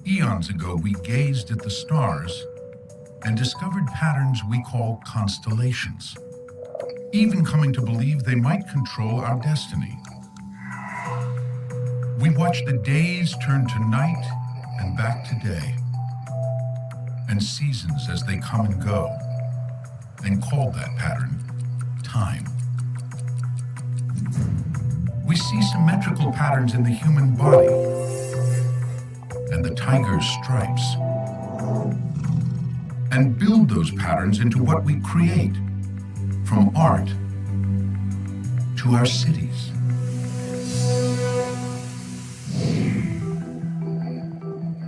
Eons ago, we gazed at the stars and discovered patterns we call constellations, even coming to believe they might control our destiny. We watch the days turn to night and back to day, and seasons as they come and go, and called that pattern time. We see symmetrical patterns in the human body and the tiger's stripes, and build those patterns into what we create, from art to our cities.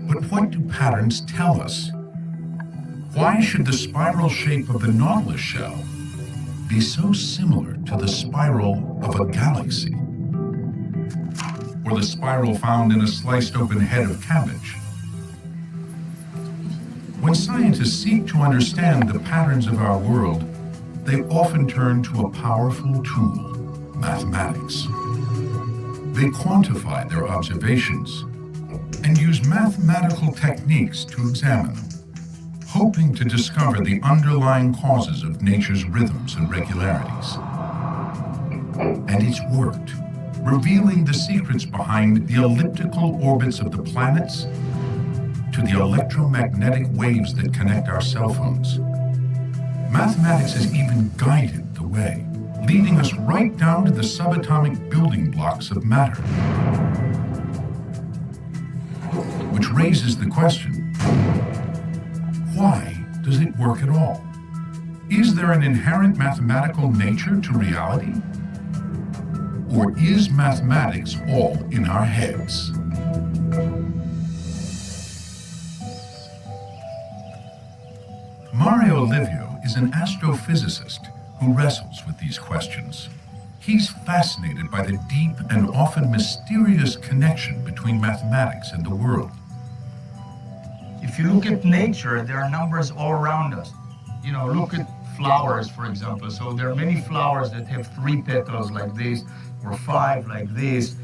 But what do patterns tell us? Why should the spiral shape of the Nautilus shell be so similar to the spiral of a galaxy, or the spiral found in a sliced open head of cabbage? When scientists seek to understand the patterns of our world, they often turn to a powerful tool, mathematics. They quantify their observations and use mathematical techniques to examine them, hoping to discover the underlying causes of nature's rhythms and regularities. And it's worked, revealing the secrets behind the elliptical orbits of the planets to the electromagnetic waves that connect our cell phones. Mathematics has even guided the way, leading us right down to the subatomic building blocks of matter. Which raises the question, why does it work at all? Is there an inherent mathematical nature to reality? Or is mathematics all in our heads? Livio is an astrophysicist who wrestles with these questions. He's fascinated by the deep and often mysterious connection between mathematics and the world. If you look at nature, there are numbers all around us. You know, look at flowers, for example. So there are many flowers that have 3 petals like this, or 5 like this.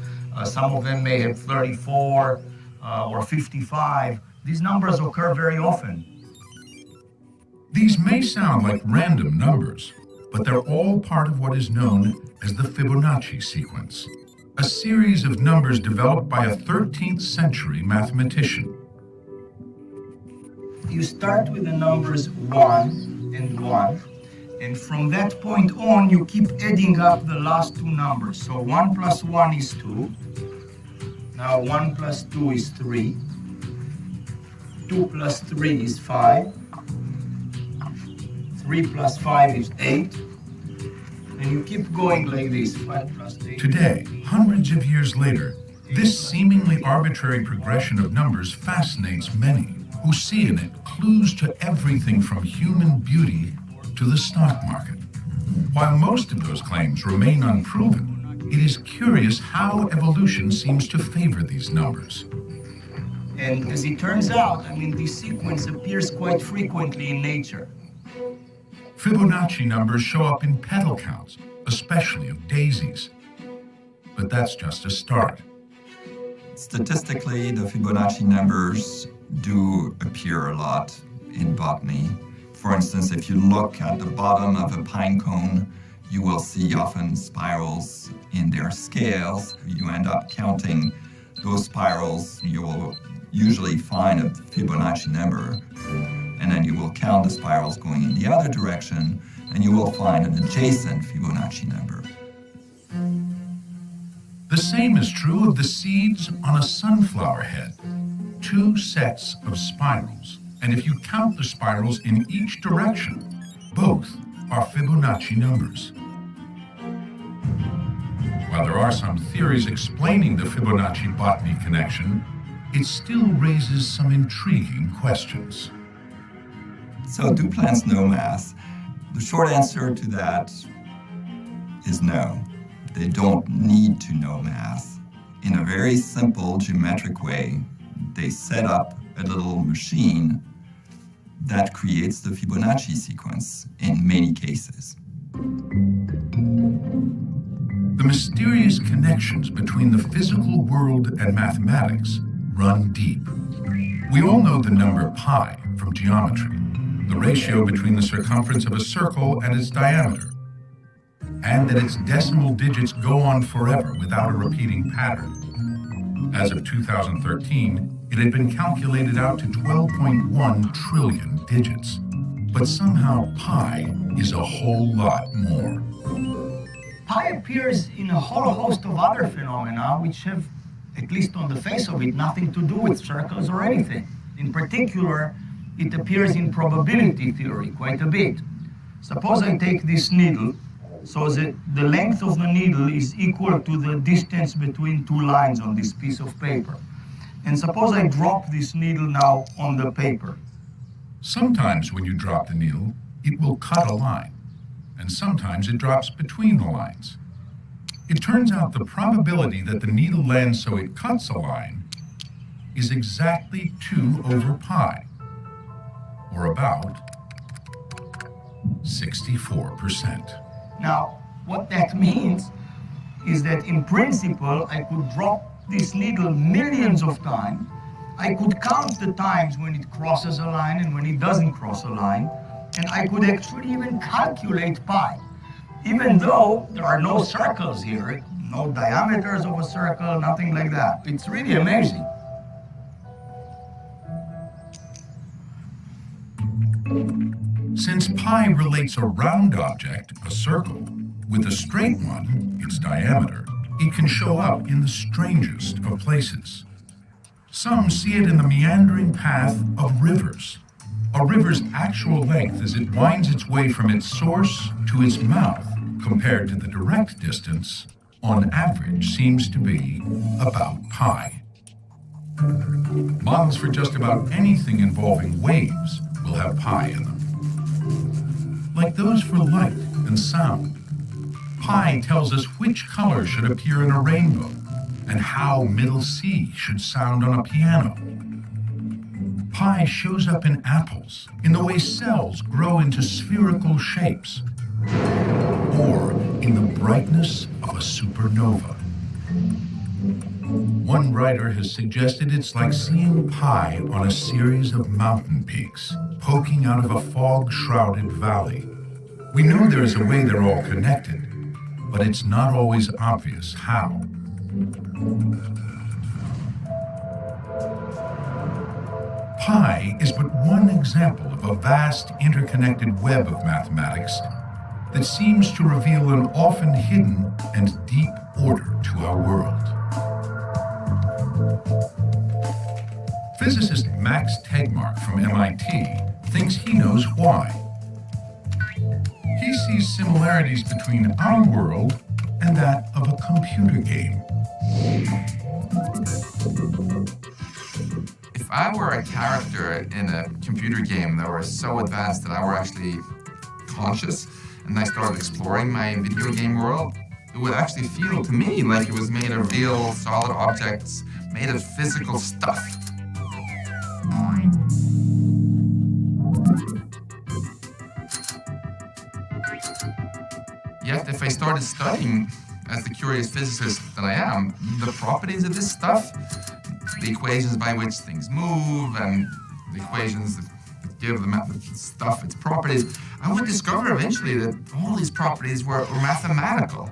Some of them may have 34 or 55. These numbers occur very often. These may sound like random numbers, but they're all part of what is known as the Fibonacci sequence, a series of numbers developed by a 13th century mathematician. You start with the numbers 1 and 1, and from that point on, you keep adding up the last 2 numbers. So 1 plus 1 is 2. Now 1 plus 2 is 3. 2 plus 3 is 5. 3 plus 5 is 8. And you keep going like this, 5 plus 8. Today, hundreds of years later, this seemingly arbitrary progression of numbers fascinates many who see in it clues to everything from human beauty to the stock market. While most of those claims remain unproven, it is curious how evolution seems to favor these numbers. And as it turns out, this sequence appears quite frequently in nature. Fibonacci numbers show up in petal counts, especially of daisies. But that's just a start. Statistically, the Fibonacci numbers do appear a lot in botany. For instance, if you look at the bottom of a pine cone, you will see often spirals in their scales. You end up counting those spirals, you will usually find a Fibonacci number. And then you will count the spirals going in the other direction, and you will find an adjacent Fibonacci number. The same is true of the seeds on a sunflower head. 2 sets of spirals, and if you count the spirals in each direction, both are Fibonacci numbers. While there are some theories explaining the Fibonacci-botany connection, it still raises some intriguing questions. So do plants know math? The short answer to that is no. They don't need to know math. In a very simple geometric way, they set up a little machine that creates the Fibonacci sequence in many cases. The mysterious connections between the physical world and mathematics run deep. We all know the number pi from geometry, the ratio between the circumference of a circle and its diameter, and that its decimal digits go on forever without a repeating pattern. As of 2013, it had been calculated out to 12.1 trillion digits. But somehow pi is a whole lot more. Pi appears in a whole host of other phenomena which have, at least on the face of it, nothing to do with circles or anything. In particular, it appears in probability theory quite a bit. Suppose I take this needle, so that the length of the needle is equal to the distance between two lines on this piece of paper. And suppose I drop this needle now on the paper. Sometimes when you drop the needle, it will cut a line, and sometimes it drops between the lines. It turns out the probability that the needle lands so it cuts a line is exactly 2 over pi, or about 64%. Now, what that means is that in principle, I could drop this needle millions of times. I could count the times when it crosses a line and when it doesn't cross a line, and I could actually even calculate pi. Even though there are no circles here, no diameters of a circle, nothing like that. It's really amazing. Since pi relates a round object, a circle, with a straight one, its diameter, it can show up in the strangest of places. Some see it in the meandering path of rivers. A river's actual length as it winds its way from its source to its mouth, compared to the direct distance, on average seems to be about pi. Models for just about anything involving waves will have pi in them. Like those for light and sound. Pi tells us which color should appear in a rainbow and how middle C should sound on a piano. Pi shows up in apples, in the way cells grow into spherical shapes, or in the brightness of a supernova. One writer has suggested it's like seeing pi on a series of mountain peaks, poking out of a fog-shrouded valley. We know there is a way they're all connected, but it's not always obvious how. Pi is but one example of a vast interconnected web of mathematics that seems to reveal an often hidden and deep order to our world. Physicist Max Tegmark from MIT thinks he knows why. He sees similarities between our world and that of a computer game. If I were a character in a computer game that were so advanced that I were actually conscious and I started exploring my video game world, it would actually feel to me like it was made of real solid objects, made of physical stuff. Yet if I started studying, as the curious physicist that I am, the properties of this stuff, the equations by which things move and the equations that give the stuff its properties, I would discover eventually that all these properties were mathematical.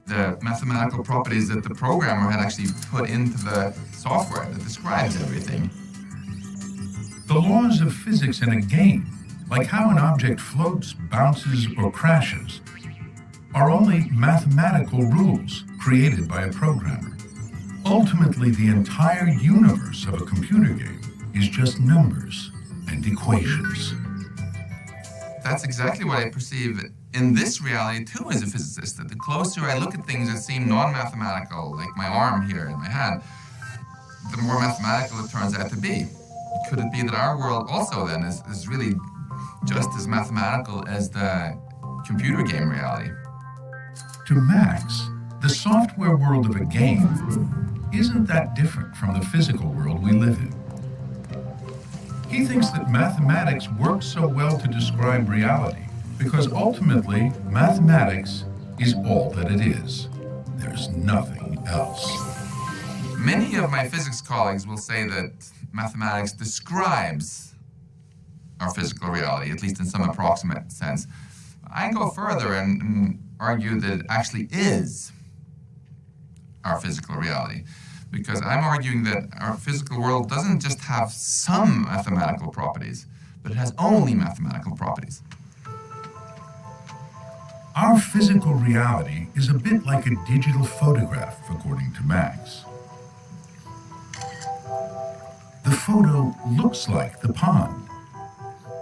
The mathematical properties that the programmer had actually put into the software that describes everything. The laws of physics in a game, like how an object floats, bounces, or crashes, are only mathematical rules created by a programmer. Ultimately, the entire universe of a computer game is just numbers and equations. That's exactly what I perceive in this reality too as a physicist, that the closer I look at things that seem non-mathematical, like my arm here in my hand, the more mathematical it turns out to be. Could it be that our world also then is really just as mathematical as the computer game reality? To Max, the software world of a game isn't that different from the physical world we live in. He thinks that mathematics works so well to describe reality because ultimately mathematics is all that it is. There's nothing else. Many of my physics colleagues will say that mathematics describes our physical reality, at least in some approximate sense. I go further and argue that it actually is our physical reality, because I'm arguing that our physical world doesn't just have some mathematical properties, but it has only mathematical properties. Our physical reality is a bit like a digital photograph, according to Max. The photo looks like the pond,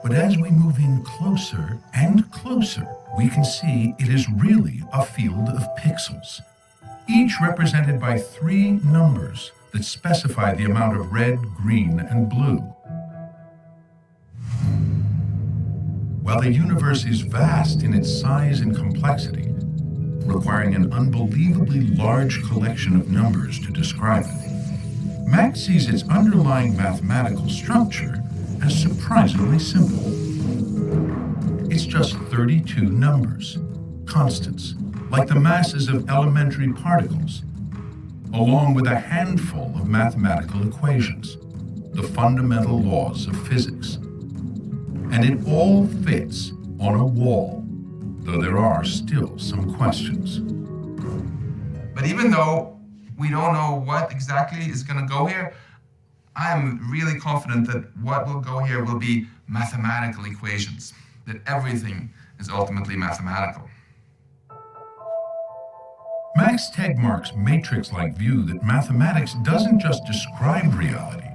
but as we move in closer and closer, we can see it is really a field of pixels, each represented by 3 numbers that specify the amount of red, green, and blue. While the universe is vast in its size and complexity, requiring an unbelievably large collection of numbers to describe it, Max sees its underlying mathematical structure as surprisingly simple. It's just 32 numbers, constants, like the masses of elementary particles, along with a handful of mathematical equations, the fundamental laws of physics. And it all fits on a wall, though there are still some questions. But even though we don't know what exactly is going to go here, I'm really confident that what will go here will be mathematical equations, that everything is ultimately mathematical. Max Tegmark's matrix-like view that mathematics doesn't just describe reality,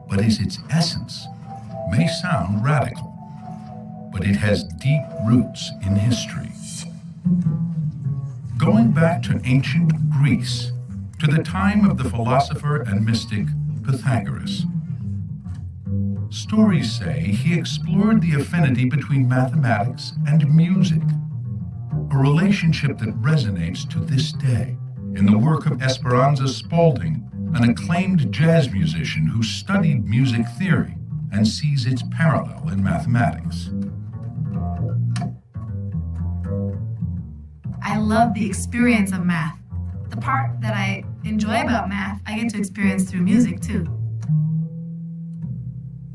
but is its essence, may sound radical, but it has deep roots in history. Going back to ancient Greece, to the time of the philosopher and mystic Pythagoras. Stories say he explored the affinity between mathematics and music, a relationship that resonates to this day in the work of Esperanza Spalding, an acclaimed jazz musician who studied music theory and sees its parallel in mathematics. I love the experience of math. The part that I enjoy about math, I get to experience through music too.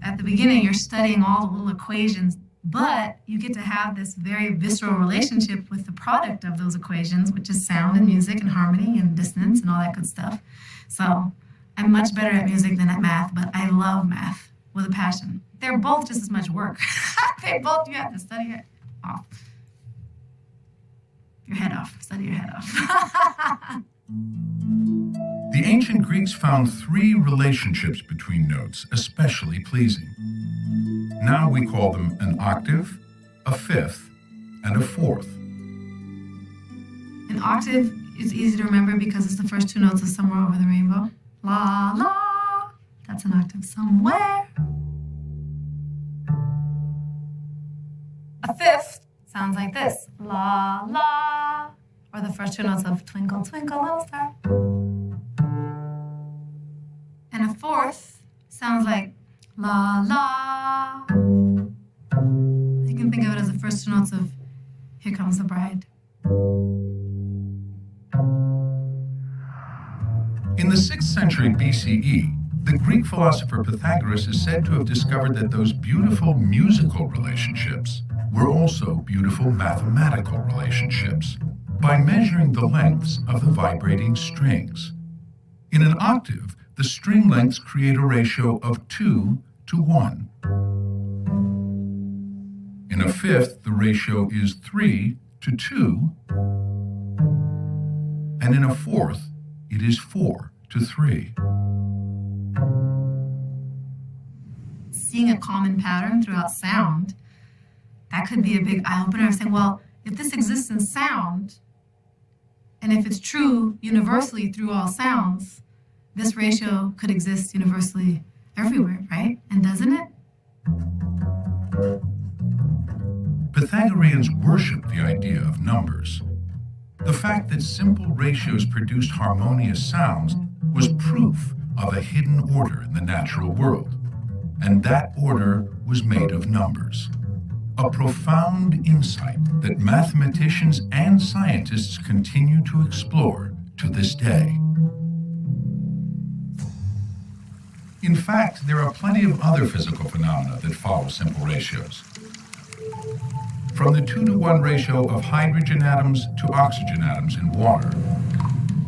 At the beginning, you're studying all the little equations, but you get to have this very visceral relationship with the product of those equations, which is sound and music and harmony and dissonance and all that good stuff. So I'm much better at music than at math, but I love math with a passion. They're both just as much work. You have to study it off. Your head off. Study your head off. The ancient Greeks found 3 relationships between notes especially pleasing. Now we call them an octave, a fifth, and a fourth. An octave is easy to remember because it's the first 2 notes of Somewhere Over the Rainbow. La, la. That's an octave. Somewhere. A fifth sounds like this. La, la. Or the first 2 notes of Twinkle, Twinkle, Little Star. And a fourth sounds like la, la. You can think of it as the first 2 notes of Here Comes the Bride. In the 6th century BCE, the Greek philosopher Pythagoras is said to have discovered that those beautiful musical relationships were also beautiful mathematical relationships by measuring the lengths of the vibrating strings. In an octave, the string lengths create a ratio of 2 to 1. In a fifth, the ratio is 3 to 2. And in a fourth, it is 4 to 3. Seeing a common pattern throughout sound, that could be a big eye-opener of saying, well, if this exists in sound, and if it's true universally through all sounds, this ratio could exist universally everywhere, right? And doesn't it? Pythagoreans worshiped the idea of numbers. The fact that simple ratios produced harmonious sounds was proof of a hidden order in the natural world, and that order was made of numbers. A profound insight that mathematicians and scientists continue to explore to this day. In fact, there are plenty of other physical phenomena that follow simple ratios. From the 2-to-1 ratio of hydrogen atoms to oxygen atoms in water,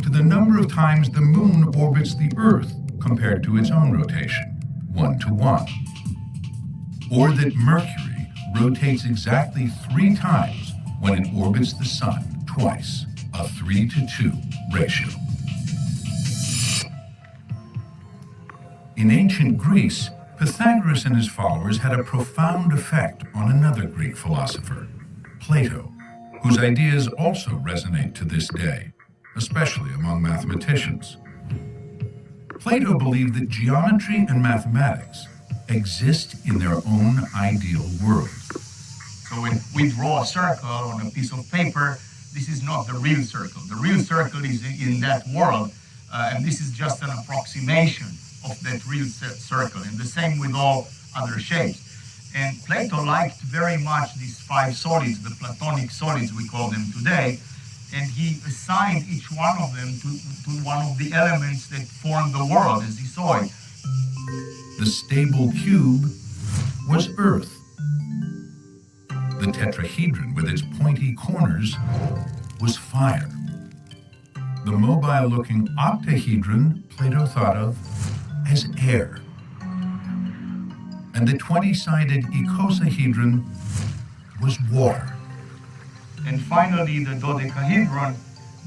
to the number of times the moon orbits the Earth compared to its own rotation, 1-to-1. Or that Mercury rotates exactly 3 times when it orbits the Sun twice, a 3-to-2 ratio. In ancient Greece, Pythagoras and his followers had a profound effect on another Greek philosopher, Plato, whose ideas also resonate to this day, especially among mathematicians. Plato believed that geometry and mathematics exist in their own ideal world. So when we draw a circle on a piece of paper, this is not the real circle. The real circle is in that world, and this is just an approximation of that real circle, and the same with all other shapes. And Plato liked very much these 5 solids, the Platonic solids we call them today, and he assigned each one of them to one of the elements that form the world as he saw it. The stable cube was Earth. The tetrahedron with its pointy corners was fire. The mobile-looking octahedron Plato thought of as air. And the 20-sided icosahedron was water. And finally, the dodecahedron,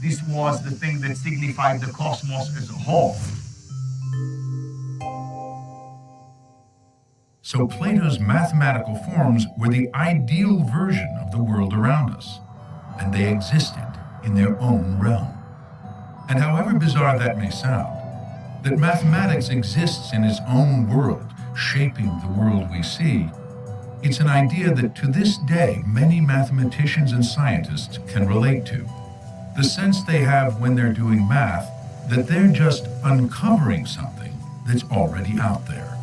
this was the thing that signified the cosmos as a whole. So Plato's mathematical forms were the ideal version of the world around us, and they existed in their own realm. And however bizarre that may sound, that mathematics exists in its own world, shaping the world we see, it's an idea that to this day many mathematicians and scientists can relate to. The sense they have when they're doing math, that they're just uncovering something that's already out there.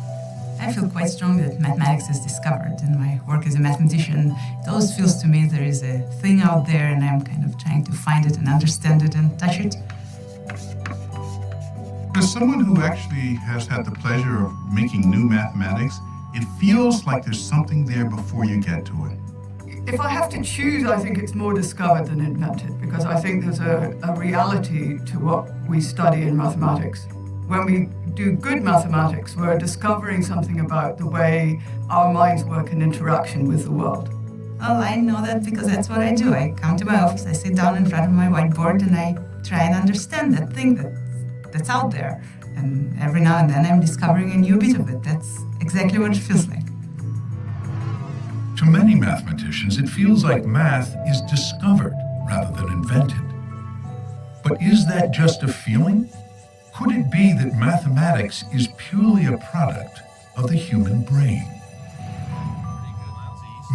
I feel quite strong that mathematics is discovered in my work as a mathematician. It always feels to me there is a thing out there and I'm kind of trying to find it and understand it and touch it. As someone who actually has had the pleasure of making new mathematics, it feels like there's something there before you get to it. If I have to choose, I think it's more discovered than invented, because I think there's a reality to what we study in mathematics. When we do good mathematics, we're discovering something about the way our minds work in interaction with the world. Well, I know that because that's what I do. I come to my office, I sit down in front of my whiteboard, and I try and understand that thing that's out there. And every now and then I'm discovering a new bit of it. That's exactly what it feels like. To many mathematicians, it feels like math is discovered rather than invented. But is that just a feeling? Could it be that mathematics is purely a product of the human brain?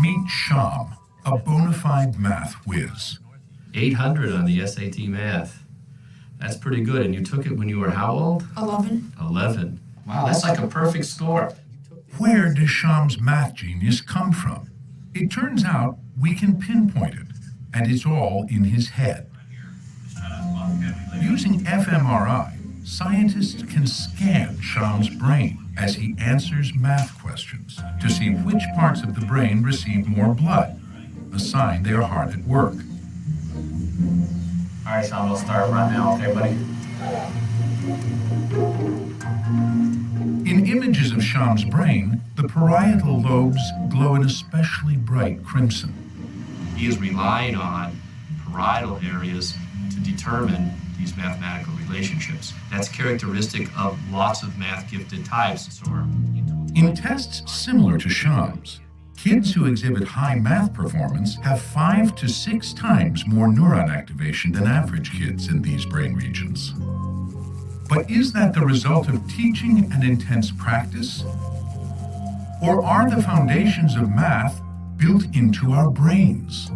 Meet Sham, a bona fide math whiz. 800 on the SAT math. That's pretty good. And you took it when you were how old? 11. 11. Wow, that's like a perfect score. Where does Sham's math genius come from? It turns out we can pinpoint it, and it's all in his head. Using fMRI, scientists can scan Sham's brain as he answers math questions to see which parts of the brain receive more blood, a sign they are hard at work. All right, Sean, we'll start right now. Okay, buddy? In images of Sham's brain, the parietal lobes glow an especially bright crimson. He is relying on parietal areas to determine these mathematical relationships. That's characteristic of lots of math-gifted types. In tests similar to Sham's, kids who exhibit high math performance have 5 to 6 times more neuron activation than average kids in these brain regions. But is that the result of teaching and intense practice? Or are the foundations of math built into our brains?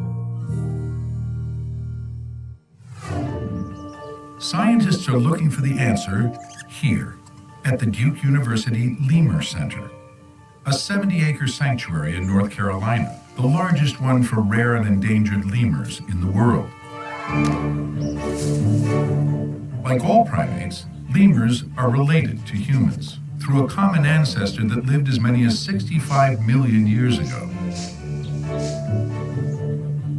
Scientists are looking for the answer here at the Duke University Lemur Center, a 70-acre sanctuary in North Carolina, the largest one for rare and endangered lemurs in the world. Like all primates, lemurs are related to humans. through a common ancestor that lived as many as 65 million years ago.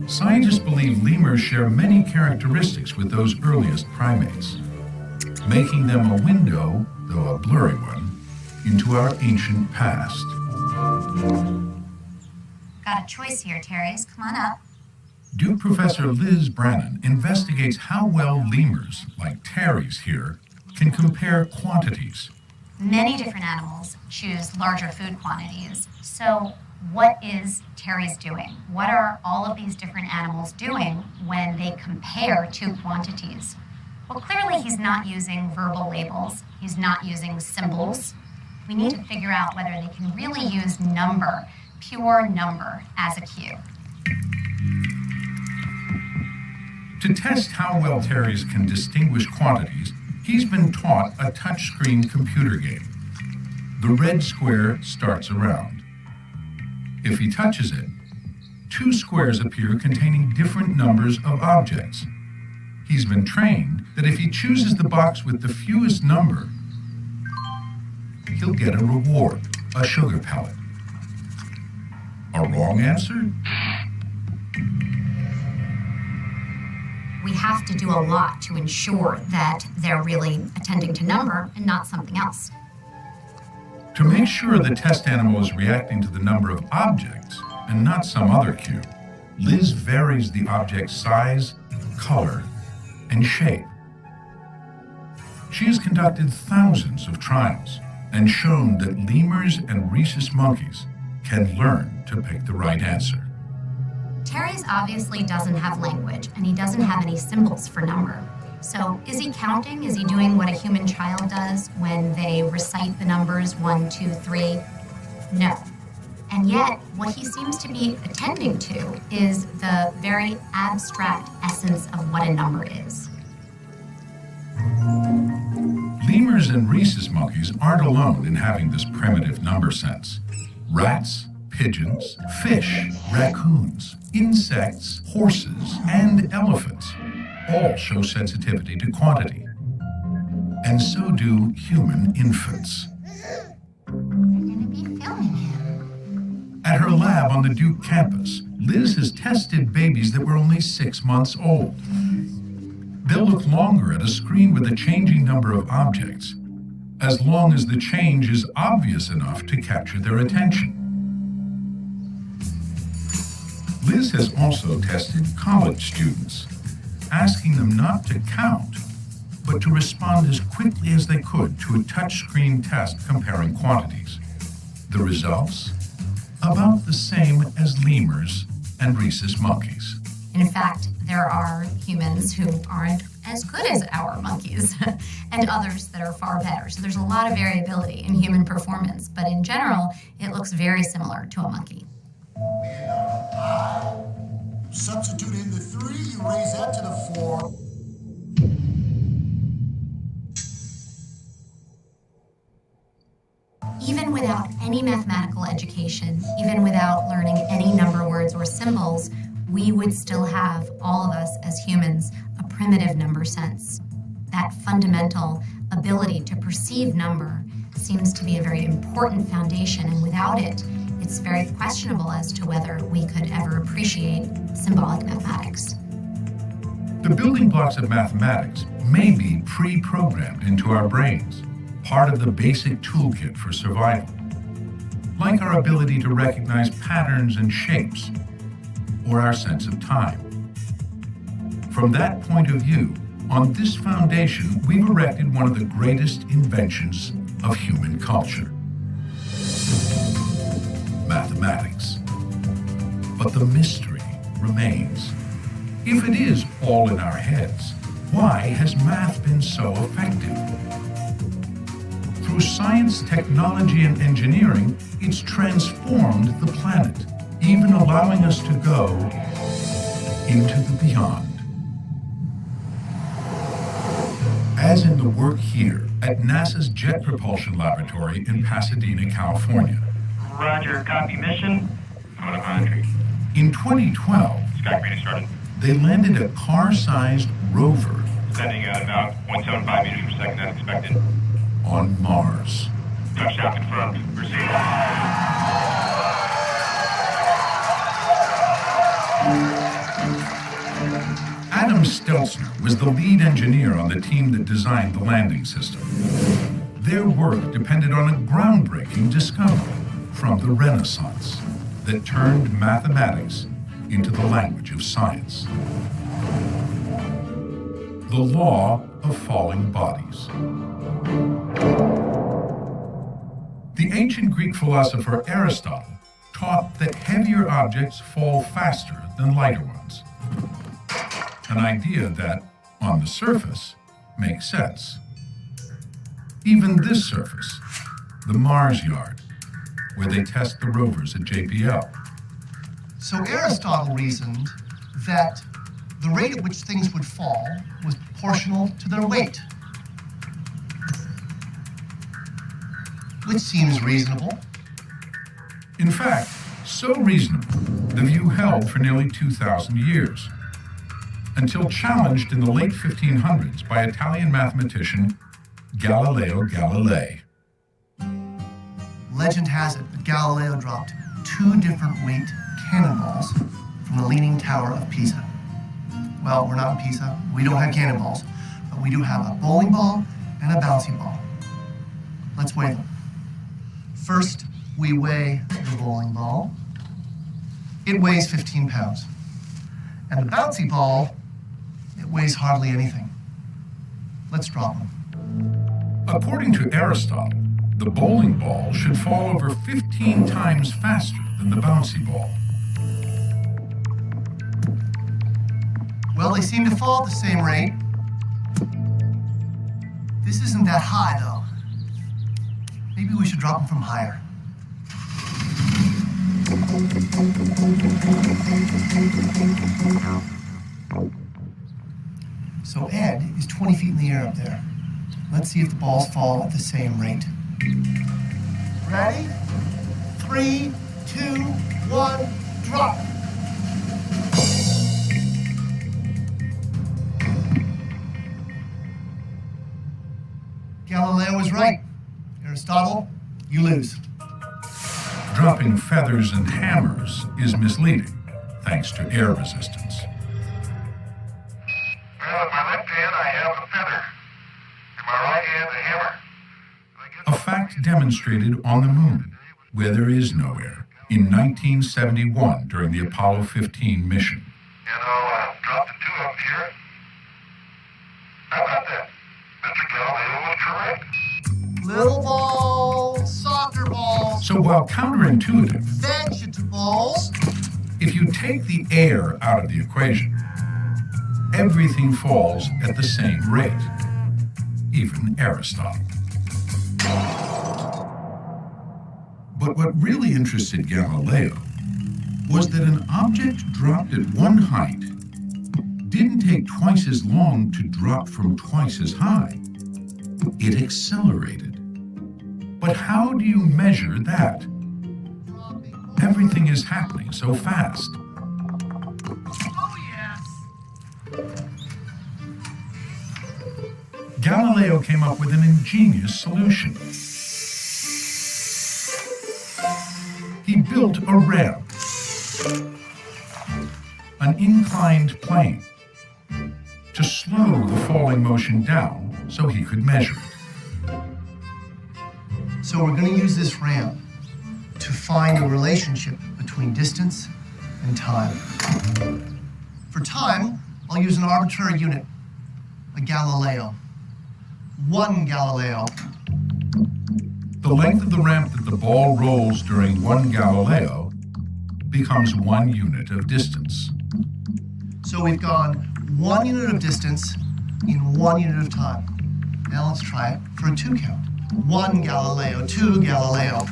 Scientists believe lemurs share many characteristics with those earliest primates, making them a window, though a blurry one, into our ancient past. Got a choice here, Terry's. Come on up. Duke Professor Liz Brannon investigates how well lemurs, like Terry's here, can compare quantities. Many different animals choose larger food quantities. So what is Terry's doing? What are all of these different animals doing when they compare two quantities? Well, clearly he's not using verbal labels. He's not using symbols. We need to figure out whether they can really use number, pure number, as a cue. To test how well Terry's can distinguish quantities, he's been taught a touchscreen computer game. The red square starts around. If he touches it, two squares appear containing different numbers of objects. He's been trained that if he chooses the box with the fewest number, he'll get a reward, a sugar pellet. A wrong answer? We have to do a lot to ensure that they're really attending to number and not something else. To make sure the test animal is reacting to the number of objects and not some other cue, Liz varies the object's size, color, and shape. She has conducted thousands of trials and shown that lemurs and rhesus monkeys can learn to pick the right answer. Terry's obviously doesn't have language, and he doesn't have any symbols for number. So is he counting? Is he doing what a human child does when they recite the numbers 1, 2, 3? No. And yet, what he seems to be attending to is the very abstract essence of what a number is. Lemurs and rhesus monkeys aren't alone in having this primitive number sense. Rats, pigeons, fish, raccoons, insects, horses, and elephants all show sensitivity to quantity. And so do human infants. You're going to be filming him. At her lab on the Duke campus, Liz has tested babies that were only 6 months old. They'll look longer at a screen with a changing number of objects, as long as the change is obvious enough to capture their attention. Liz has also tested college students, asking them not to count, but to respond as quickly as they could to a touchscreen test comparing quantities. The results? About the same as lemurs and rhesus monkeys. In fact, there are humans who aren't as good as our monkeys and others that are far better. So there's a lot of variability in human performance, but in general, it looks very similar to a monkey. Substitute in the 3, you raise that to the 4. Even without any mathematical education, even without learning any number words or symbols, we would still have, all of us as humans, a primitive number sense. That fundamental ability to perceive number seems to be a very important foundation, and without it, it's very questionable as to whether we could ever appreciate symbolic mathematics. The building blocks of mathematics may be pre-programmed into our brains, part of the basic toolkit for survival, like our ability to recognize patterns and shapes, or our sense of time. From that point of view, on this foundation, we've erected one of the greatest inventions of human culture: mathematics. But the mystery remains. If it is all in our heads, why has math been so effective? Through science, technology, and engineering, it's transformed the planet, even allowing us to go into the beyond. As in the work here at NASA's Jet Propulsion Laboratory in Pasadena, California. Roger, copy mission. I'm on entry. In 2012, Sky Crane started. they landed a car-sized rover Sending at about 0.75 meters per second as expected. on Mars. Touchdown confirmed. Proceed. Adam Stelzner was the lead engineer on the team that designed the landing system. Their work depended on a groundbreaking discovery from the Renaissance that turned mathematics into the language of science. The law of falling bodies. The ancient Greek philosopher Aristotle taught that heavier objects fall faster than lighter ones. An idea that, on the surface, makes sense. Even this surface, the Mars Yard, where they test the rovers at JPL. So Aristotle reasoned that the rate at which things would fall was proportional to their weight, which seems reasonable. In fact, so reasonable, the view held for nearly 2,000 years, until challenged in the late 1500s by Italian mathematician Galileo Galilei. Legend has it that Galileo dropped 2 different weight cannonballs from the Leaning Tower of Pisa. Well, we're not in Pisa, we don't have cannonballs, but we do have a bowling ball and a bouncy ball. Let's weigh them. First, we weigh the bowling ball. It weighs 15 pounds. And the bouncy ball, it weighs hardly anything. Let's drop them. According to Aristotle, the bowling ball should fall over 15 times faster than the bouncy ball. Well, they seem to fall at the same rate. This isn't that high, though. Maybe we should drop them from higher. So Ed is 20 feet in the air up there. Let's see if the balls fall at the same rate. Ready? 3, 2, 1, drop. Galileo was right. Aristotle, you lose. Dropping feathers and hammers is misleading, thanks to air resistance. Well, in my left hand I have a feather. In my right hand a hammer. A fact demonstrated on the moon, where there is no air, in 1971 during the Apollo 15 mission. And I'll drop the 2 of them here. How about that? Mr. Galileo was correct. Little balls, soccer balls, So while counterintuitive, vegetables. if you take the air out of the equation, everything falls at the same rate, even Aristotle. But what really interested Galileo was that an object dropped at one height didn't take twice as long to drop from twice as high. It accelerated. But how do you measure that? Everything is happening so fast. Oh, yes. Galileo came up with an ingenious solution. He built a ramp, an inclined plane, to slow the falling motion down so he could measure it. So we're going to use this ramp to find a relationship between distance and time. For time, I'll use an arbitrary unit, a Galileo. 1 Galileo. The length of the ramp that the ball rolls during 1 Galileo becomes 1 unit of distance. So we've gone 1 unit of distance in 1 unit of time. Now let's try it for a 2 count. 1 Galileo, 2 Galileo.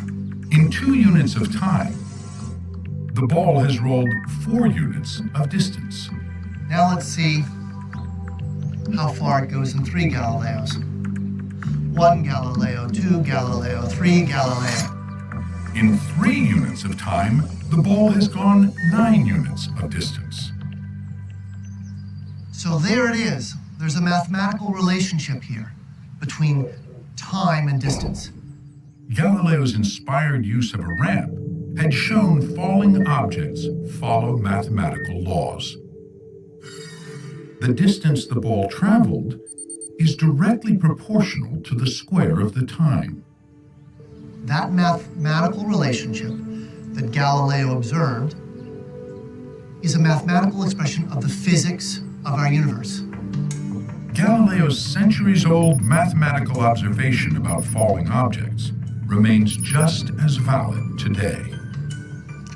In 2 units of time, the ball has rolled 4 units of distance. Now let's see how far it goes in 3 Galileos. 1 Galileo, 2 Galileo, 3 Galileo. In 3 units of time, the ball has gone 9 units of distance. So there it is. There's a mathematical relationship here between time and distance. Galileo's inspired use of a ramp had shown falling objects follow mathematical laws. The distance the ball traveled is directly proportional to the square of the time. That mathematical relationship that Galileo observed is a mathematical expression of the physics of our universe. Galileo's centuries-old mathematical observation about falling objects remains just as valid today.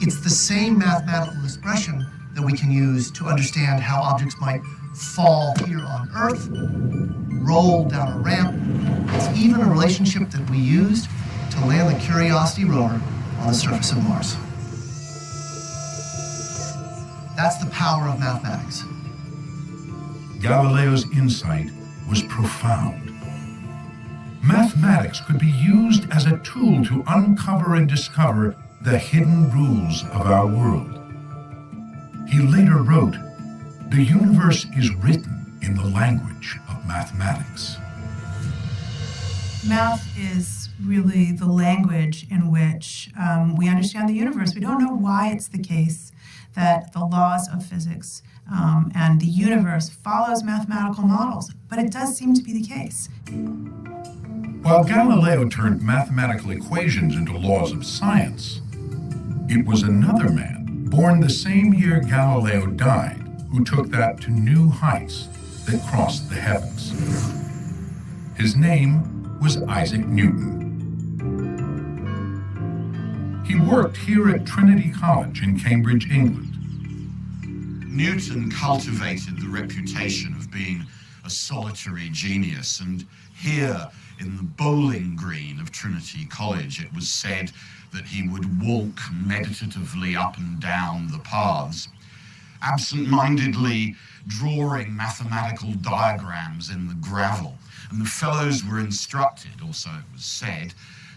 It's the same mathematical expression that we can use to understand how objects might fall here on Earth, roll down a ramp. It's even a relationship that we used to land the Curiosity rover on the surface of Mars. That's the power of mathematics. Galileo's insight was profound. Mathematics could be used as a tool to uncover and discover the hidden rules of our world. He later wrote, "The universe is written in the language of mathematics." Math is really the language in which we understand the universe. We don't know why it's the case that the laws of physics and the universe follows mathematical models, but it does seem to be the case. While Galileo turned mathematical equations into laws of science, it was another man, born the same year Galileo died, who took that to new heights that crossed the heavens. His name was Isaac Newton. He worked here at Trinity College in Cambridge, England. Newton cultivated the reputation of being a solitary genius, and here in the bowling green of Trinity College it was said that he would walk meditatively up and down the paths, absent-mindedly drawing mathematical diagrams in the gravel, and the fellows were instructed, or so it was said,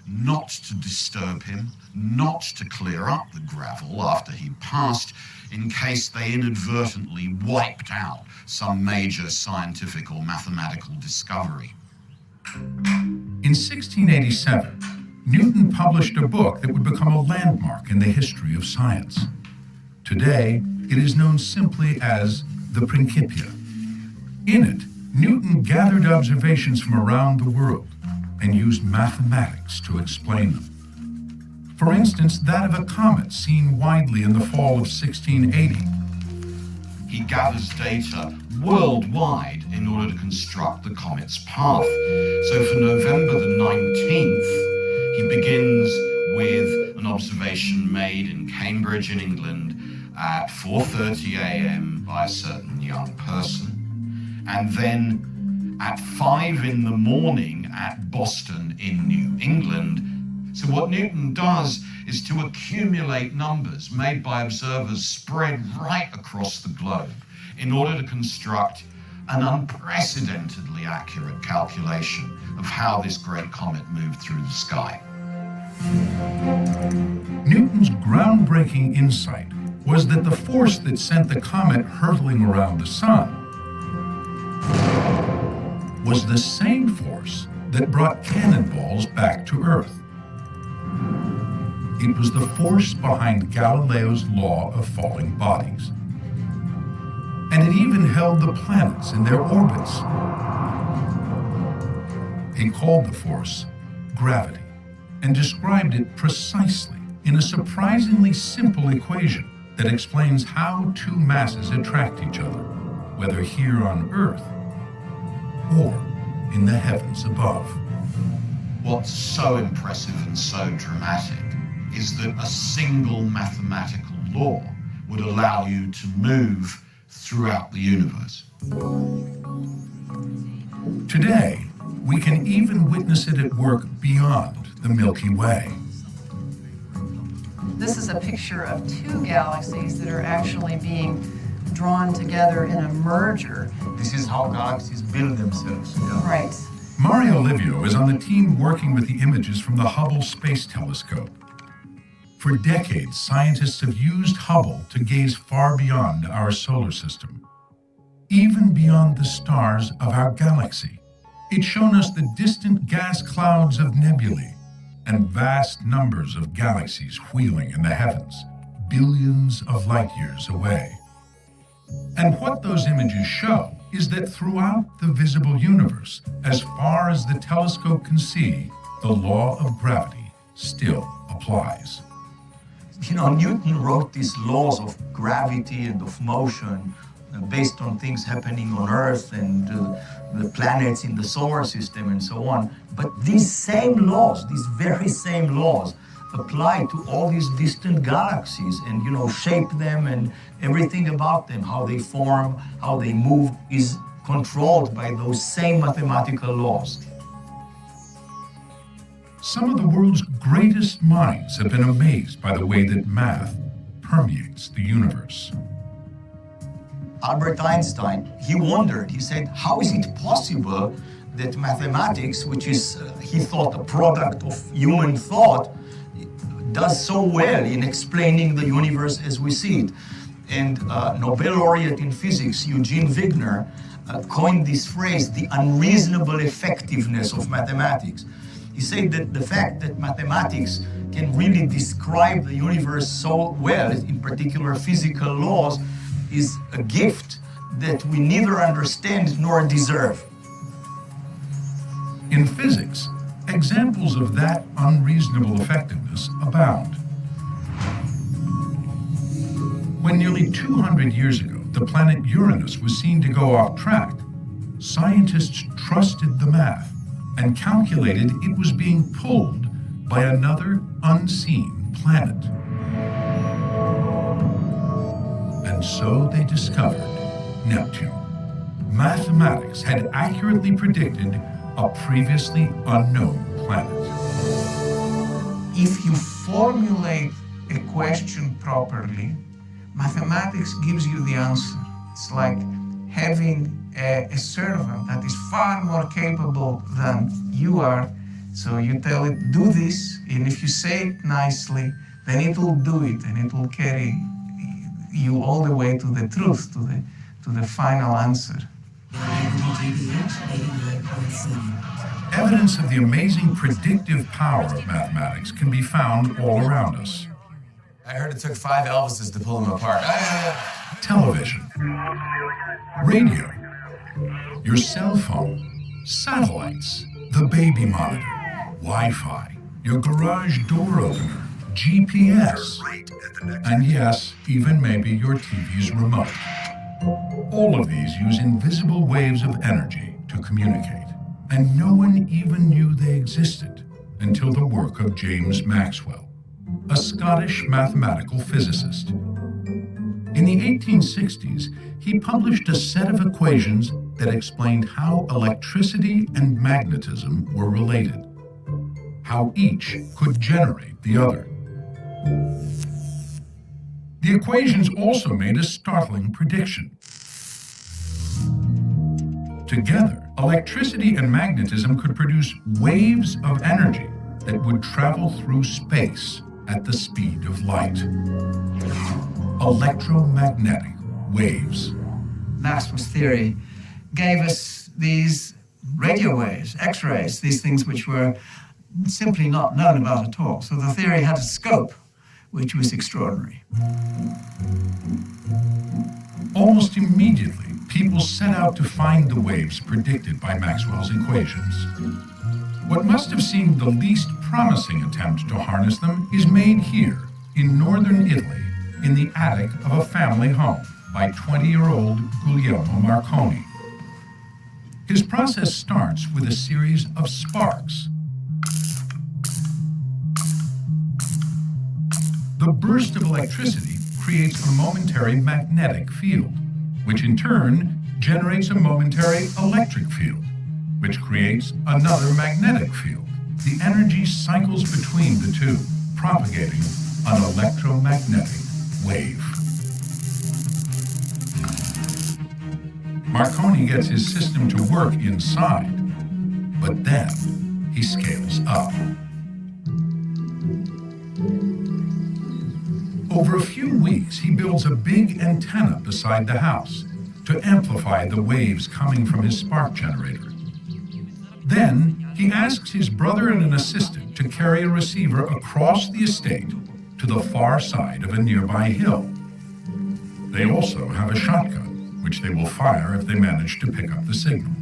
not to disturb him, not to clear up the gravel after he passed, in case they inadvertently wiped out some major scientific or mathematical discovery. In 1687, Newton published a book that would become a landmark in the history of science. Today, it is known simply as the Principia. In it, Newton gathered observations from around the world and used mathematics to explain them. For instance, that of a comet seen widely in the fall of 1680. He gathers data worldwide in order to construct the comet's path. So for November the 19th, he begins with an observation made in Cambridge in England at 4:30 a.m. by a certain young person. And then at 5 in the morning at Boston in New England. So what Newton does is to accumulate numbers made by observers spread right across the globe in order to construct an unprecedentedly accurate calculation of how this great comet moved through the sky. Newton's groundbreaking insight was that the force that sent the comet hurtling around the sun was the same force that brought cannonballs back to Earth. It was the force behind Galileo's law of falling bodies. And it even held the planets in their orbits. He called the force gravity and described it precisely in a surprisingly simple equation that explains how two masses attract each other, whether here on Earth or in the heavens above. What's so impressive and so dramatic is that a single mathematical law would allow you to move throughout the universe. Today, we can even witness it at work beyond the Milky Way. This is a picture of two galaxies that are actually being drawn together in a merger. This is how galaxies build themselves. Yeah. Right. Mario Livio is on the team working with the images from the Hubble Space Telescope. For decades, scientists have used Hubble to gaze far beyond our solar system, even beyond the stars of our galaxy. It's shown us the distant gas clouds of nebulae, and vast numbers of galaxies wheeling in the heavens, billions of light years away. And what those images show is that throughout the visible universe, as far as the telescope can see, the law of gravity still applies. You know, Newton wrote these laws of gravity and of motion based on things happening on Earth and the planets in the solar system and so on. But these same laws, these very same laws, apply to all these distant galaxies and, you know, shape them, and everything about them, how they form, how they move, is controlled by those same mathematical laws. Some of the world's greatest minds have been amazed by the way that math permeates the universe. Albert Einstein, he wondered, he said, how is it possible that mathematics, which is, he thought, a product of human thought, does so well in explaining the universe as we see it? And Nobel laureate in physics, Eugene Wigner, coined this phrase, the unreasonable effectiveness of mathematics. He said that the fact that mathematics can really describe the universe so well, in particular physical laws, is a gift that we neither understand nor deserve. In physics, examples of that unreasonable effectiveness abound. When nearly 200 years ago the planet Uranus was seen to go off track, scientists trusted the math and calculated it was being pulled by another unseen planet. And so they discovered Neptune. Mathematics had accurately predicted a previously unknown planet. If you formulate a question properly, mathematics gives you the answer. It's like having a servant that is far more capable than you are. So you tell it, do this, and if you say it nicely, then it will do it, and it will carry you all the way to the truth, to the final answer. Evidence of the amazing predictive power of mathematics can be found all around us. I heard it took 5 Elvises to pull them apart. Television, radio, your cell phone, satellites, the baby monitor, Wi-Fi, your garage door opener, GPS, and yes, even maybe your TV's remote. All of these use invisible waves of energy to communicate, and no one even knew they existed until the work of James Maxwell, a Scottish mathematical physicist. In the 1860s, he published a set of equations that explained how electricity and magnetism were related, how each could generate the other. The equations also made a startling prediction. Together, electricity and magnetism could produce waves of energy that would travel through space at the speed of light. Electromagnetic waves. Maxwell's theory gave us these radio waves, X-rays, these things which were simply not known about at all. So the theory had a scope, which was extraordinary. Almost immediately, people set out to find the waves predicted by Maxwell's equations. What must have seemed the least promising attempt to harness them is made here, in northern Italy, in the attic of a family home by 20-year-old Guglielmo Marconi. His process starts with a series of sparks. The burst of electricity creates a momentary magnetic field, which in turn generates a momentary electric field, which creates another magnetic field. The energy cycles between the two, propagating an electromagnetic wave. Marconi gets his system to work inside, but then he scales up. Over a few weeks, he builds a big antenna beside the house to amplify the waves coming from his spark generator. Then, he asks his brother and an assistant to carry a receiver across the estate to the far side of a nearby hill. They also have a shotgun, which they will fire if they manage to pick up the signal.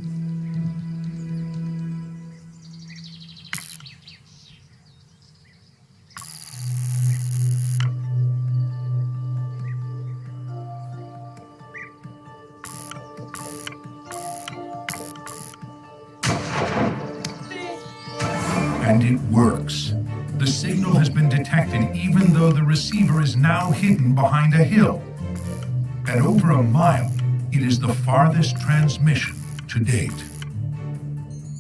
And it works. The signal has been detected even though the receiver is now hidden behind a hill. At over a mile, it is the farthest transmission to date.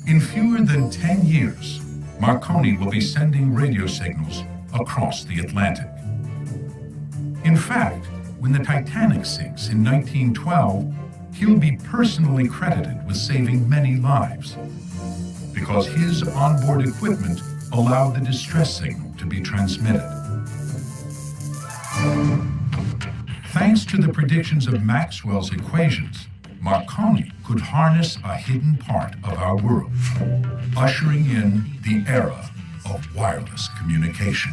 In fewer than 10 years, Marconi will be sending radio signals across the Atlantic. In fact, when the Titanic sinks in 1912, he'll be personally credited with saving many lives, because his onboard equipment allowed the distress signal to be transmitted. Thanks to the predictions of Maxwell's equations, Marconi could harness a hidden part of our world, ushering in the era of wireless communication.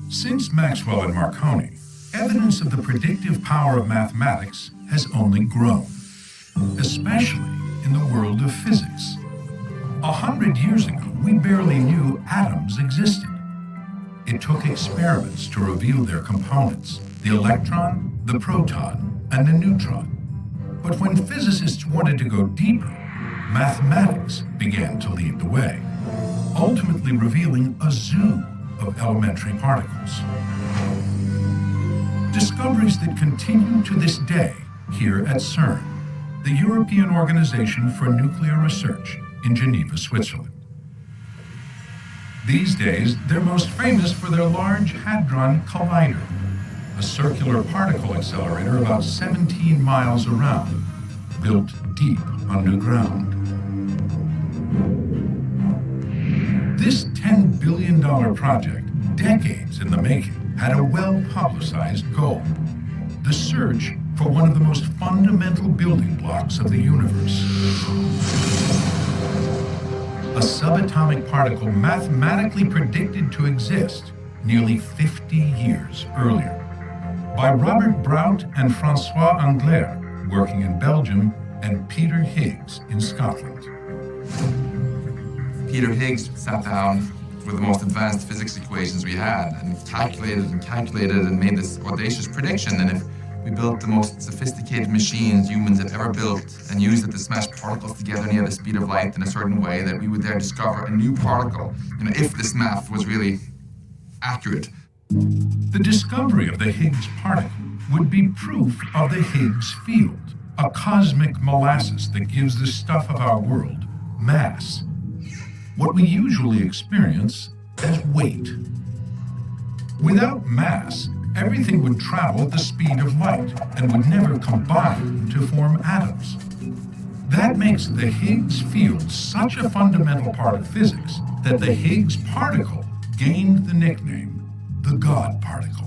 Since Maxwell and Marconi, evidence of the predictive power of mathematics has only grown, especially in the world of physics. 100 years ago, we barely knew atoms existed. It took experiments to reveal their components, the electron, the proton, and the neutron. But when physicists wanted to go deeper, mathematics began to lead the way, ultimately revealing a zoo of elementary particles. Discoveries that continue to this day here at CERN, the European Organization for Nuclear Research in Geneva, Switzerland. These days, they're most famous for their Large Hadron Collider, a circular particle accelerator about 17 miles around, built deep underground. This $10 billion project, decades in the making, had a well-publicized goal: the search for one of the most fundamental building blocks of the universe. A subatomic particle mathematically predicted to exist nearly 50 years earlier by Robert Brout and François Angler, working in Belgium, and Peter Higgs in Scotland. Peter Higgs sat down with the most advanced physics equations we had and calculated and made this audacious prediction that if we built the most sophisticated machines humans had ever built and used it to smash particles together near the speed of light in a certain way, that we would there discover a new particle, if this math was really accurate. The discovery of the Higgs particle would be proof of the Higgs field, a cosmic molasses that gives the stuff of our world mass, what we usually experience as weight. Without mass, everything would travel at the speed of light and would never combine to form atoms. That makes the Higgs field such a fundamental part of physics that the Higgs particle gained the nickname the God particle.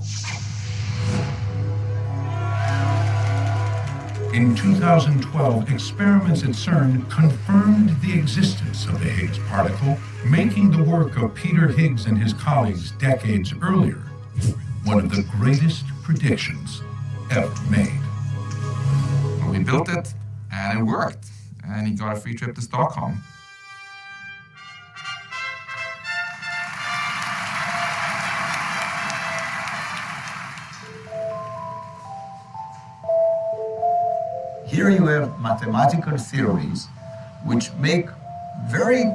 In 2012, experiments at CERN confirmed the existence of the Higgs particle, making the work of Peter Higgs and his colleagues decades earlier one of the greatest predictions ever made. Well, we built it, and it worked, and he got a free trip to Stockholm. Here you have mathematical theories which make very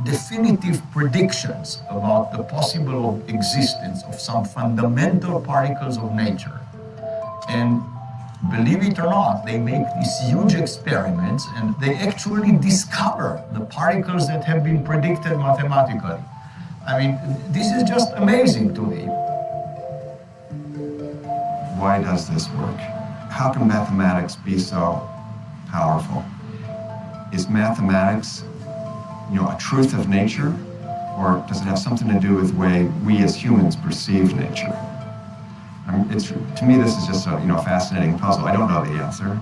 definitive predictions about the possible existence of some fundamental particles of nature. And believe it or not, they make these huge experiments and they actually discover the particles that have been predicted mathematically. I mean, this is just amazing to me. Why does this work? How can mathematics be so powerful? Is mathematics, a truth of nature, or does it have something to do with the way we as humans perceive nature? To me, this is just a fascinating puzzle. I don't know the answer.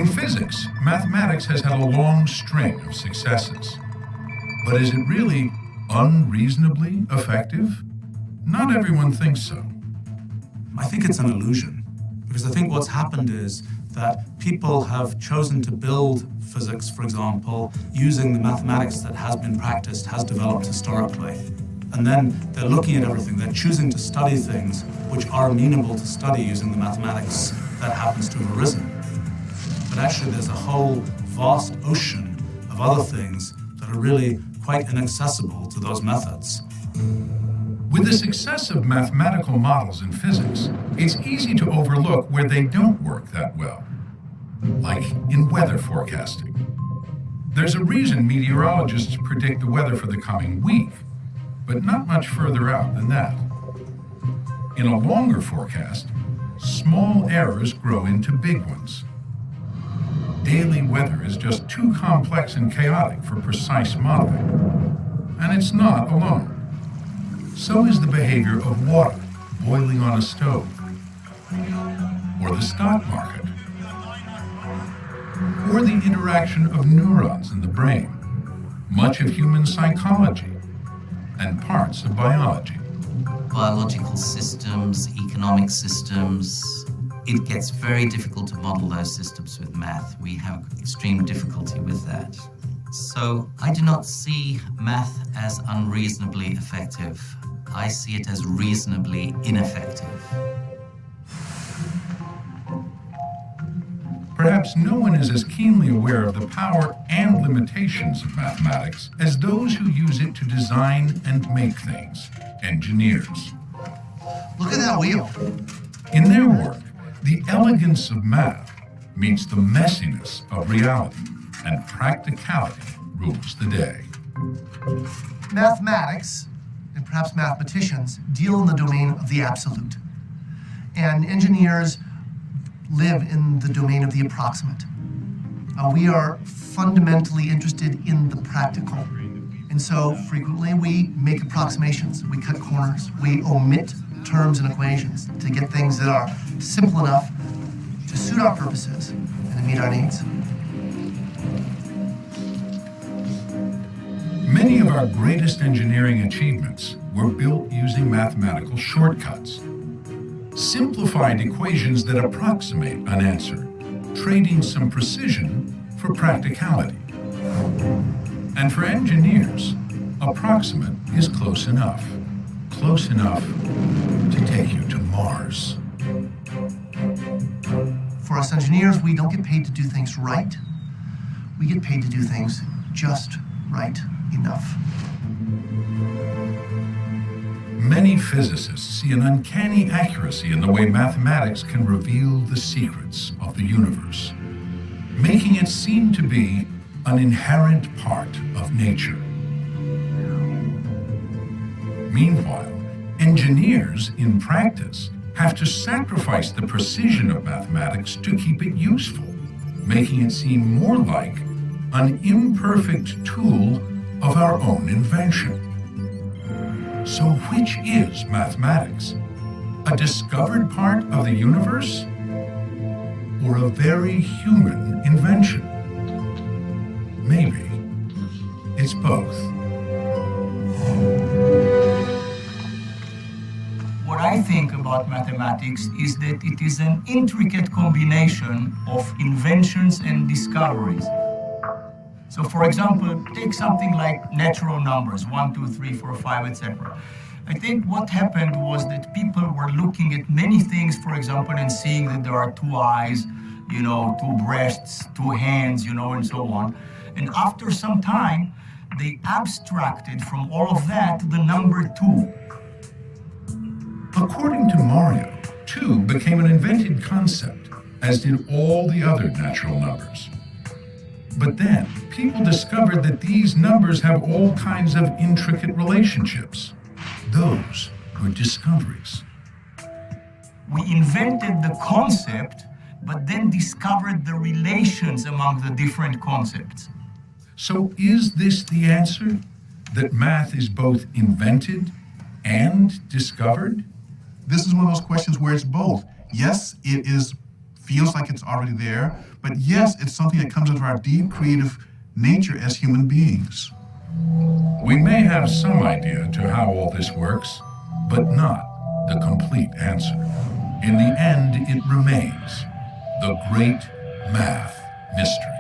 In physics, mathematics has had a long string of successes. But is it really unreasonably effective? Not everyone thinks so. I think it's an illusion, because I think what's happened is that people have chosen to build physics, for example, using the mathematics that has been practiced, has developed historically. And then they're looking at everything, they're choosing to study things which are amenable to study using the mathematics that happens to have arisen. But actually there's a whole vast ocean of other things that are really quite inaccessible to those methods. With the success of mathematical models in physics, it's easy to overlook where they don't work that well, like in weather forecasting. There's a reason meteorologists predict the weather for the coming week, but not much further out than that. In a longer forecast, small errors grow into big ones. Daily weather is just too complex and chaotic for precise modeling, and it's not alone. So is the behavior of water boiling on a stove, or the stock market, or the interaction of neurons in the brain, much of human psychology, and parts of biology. Biological systems, economic systems, it gets very difficult to model those systems with math. We have extreme difficulty with that. So I do not see math as unreasonably effective. I see it as reasonably ineffective. Perhaps no one is as keenly aware of the power and limitations of mathematics as those who use it to design and make things, engineers. Look at that wheel. In their work, the elegance of math meets the messiness of reality, and practicality rules the day. Mathematics, and perhaps mathematicians, deal in the domain of the absolute. And engineers live in the domain of the approximate. We are fundamentally interested in the practical. And so frequently we make approximations, we cut corners, we omit terms and equations to get things that are simple enough to suit our purposes and to meet our needs. Many of our greatest engineering achievements were built using mathematical shortcuts. Simplified equations that approximate an answer, trading some precision for practicality. And for engineers, approximate is close enough to take you to Mars. For us engineers, we don't get paid to do things right. We get paid to do things just right enough. Many physicists see an uncanny accuracy in the way mathematics can reveal the secrets of the universe, making it seem to be an inherent part of nature. Meanwhile, engineers in practice have to sacrifice the precision of mathematics to keep it useful, making it seem more like an imperfect tool of our own invention. So which is mathematics? A discovered part of the universe? Or a very human invention? Maybe it's both. What I think about mathematics is that it is an intricate combination of inventions and discoveries. So for example, take something like natural numbers, 1, 2, 3, 4, 5, etc. I think what happened was that people were looking at many things, for example, and seeing that there are 2 eyes, 2 breasts, 2 hands, and so on. And after some time, they abstracted from all of that the number 2. According to Mario, 2 became an invented concept, as did all the other natural numbers. But then, people discovered that these numbers have all kinds of intricate relationships. Those were discoveries. We invented the concept, but then discovered the relations among the different concepts. So is this the answer? That math is both invented and discovered? This is one of those questions where it's both. Yes, it feels like it's already there, But yes, it's something that comes out of our deep creative nature as human beings. We may have some idea to how all this works, but not the complete answer. In the end, it remains the great math mystery.